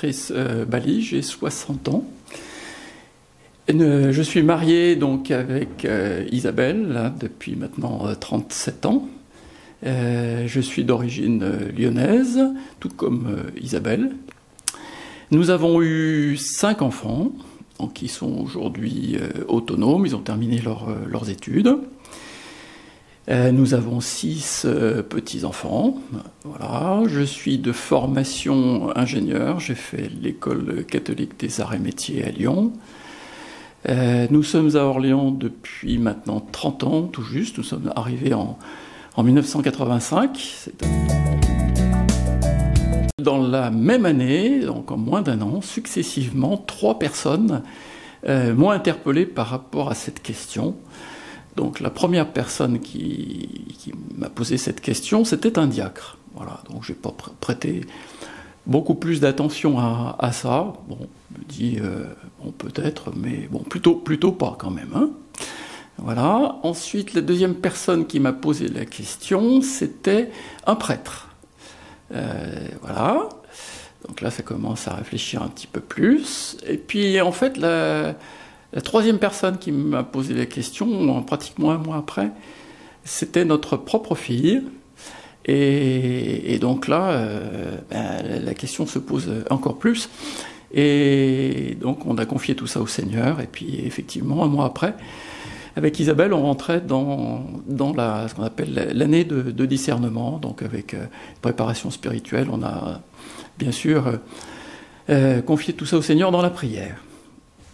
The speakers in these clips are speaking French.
Patrice Bally, j'ai 60 ans. Je suis marié donc avec Isabelle là, depuis maintenant 37 ans. Je suis d'origine lyonnaise, tout comme Isabelle. Nous avons eu 5 enfants, donc qui sont aujourd'hui autonomes, ils ont terminé leurs études. Nous avons 6 petits-enfants. Voilà. Je suis de formation ingénieur, j'ai fait l'école catholique des arts et métiers à Lyon. Nous sommes à Orléans depuis maintenant 30 ans, tout juste. Nous sommes arrivés en 1985. Dans la même année, donc en moins d'un an, successivement, 3 personnes m'ont interpellé par rapport à cette question. Donc la première personne qui m'a posé cette question, c'était un diacre. Voilà, donc j'ai pas prêté beaucoup plus d'attention à ça. Bon, je me dis, bon peut-être, mais bon plutôt pas quand même. Hein. Voilà. Ensuite, la deuxième personne qui m'a posé la question, c'était un prêtre. Voilà. Donc là, ça commence à réfléchir un petit peu plus. Et puis en fait, la troisième personne qui m'a posé la question, pratiquement un mois après, c'était notre propre fille. Et donc là, la question se pose encore plus. Et donc on a confié tout ça au Seigneur. Et puis effectivement, un mois après, avec Isabelle, on rentrait dans ce qu'on appelle l'année de discernement. Donc avec préparation spirituelle, on a bien sûr confié tout ça au Seigneur dans la prière.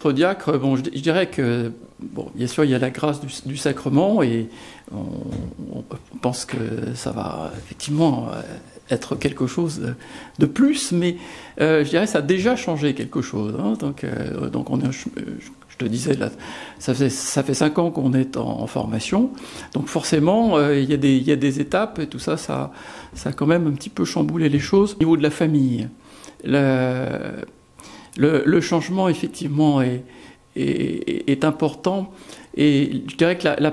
Notre diacre, bon, je dirais que, bon, bien sûr, il y a la grâce du sacrement et on pense que ça va effectivement être quelque chose de plus, mais je dirais que ça a déjà changé quelque chose. Hein, donc on est, je te disais, là, ça fait 5 ans qu'on est en formation, donc forcément, il y a des étapes et tout ça, ça a quand même un petit peu chamboulé les choses. Au niveau de la famille, le changement, effectivement, est important. Et je dirais que la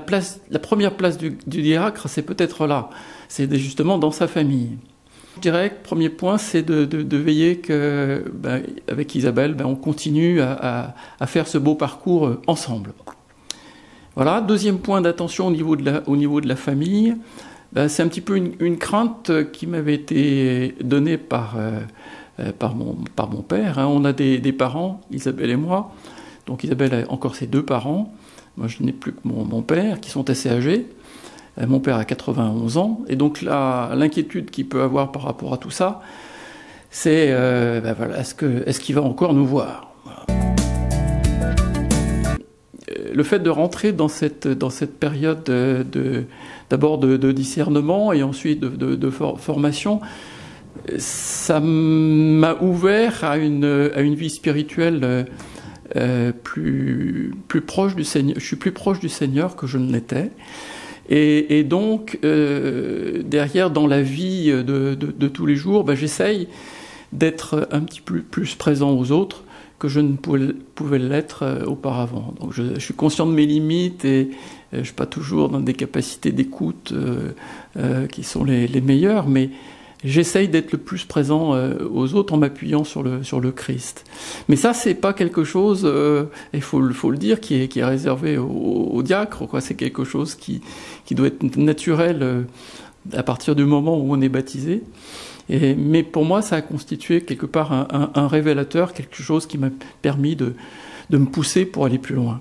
première place du diacre, c'est peut-être là. C'est justement dans sa famille. Je dirais que le premier point, c'est de veiller que, avec Isabelle, on continue à faire ce beau parcours ensemble. Voilà. Deuxième point d'attention au niveau de la famille, c'est un petit peu une crainte qui m'avait été donnée par mon père. Hein. On a des parents, Isabelle et moi. Donc Isabelle a encore ses 2 parents. Moi, je n'ai plus que mon père, qui sont assez âgés. Mon père a 91 ans. Et donc l'inquiétude qu'il peut avoir par rapport à tout ça, c'est voilà, est-ce qu'il va encore nous voir? Voilà. Le fait de rentrer dans cette période d'abord de discernement et ensuite de formation, ça m'a ouvert à une vie spirituelle plus proche du Seigneur. Je suis plus proche du Seigneur que je ne l'étais. Et donc, derrière, dans la vie de tous les jours, j'essaye d'être un petit peu plus présent aux autres que je ne pouvais l'être auparavant. Donc je suis conscient de mes limites et je ne suis pas toujours dans des capacités d'écoute qui sont les meilleures, mais j'essaye d'être le plus présent aux autres en m'appuyant sur le Christ. Mais ça, c'est pas quelque chose, il faut le dire, qui est réservé au diacre, quoi. C'est quelque chose qui doit être naturel à partir du moment où on est baptisé. Mais pour moi, ça a constitué quelque part un révélateur, quelque chose qui m'a permis de me pousser pour aller plus loin.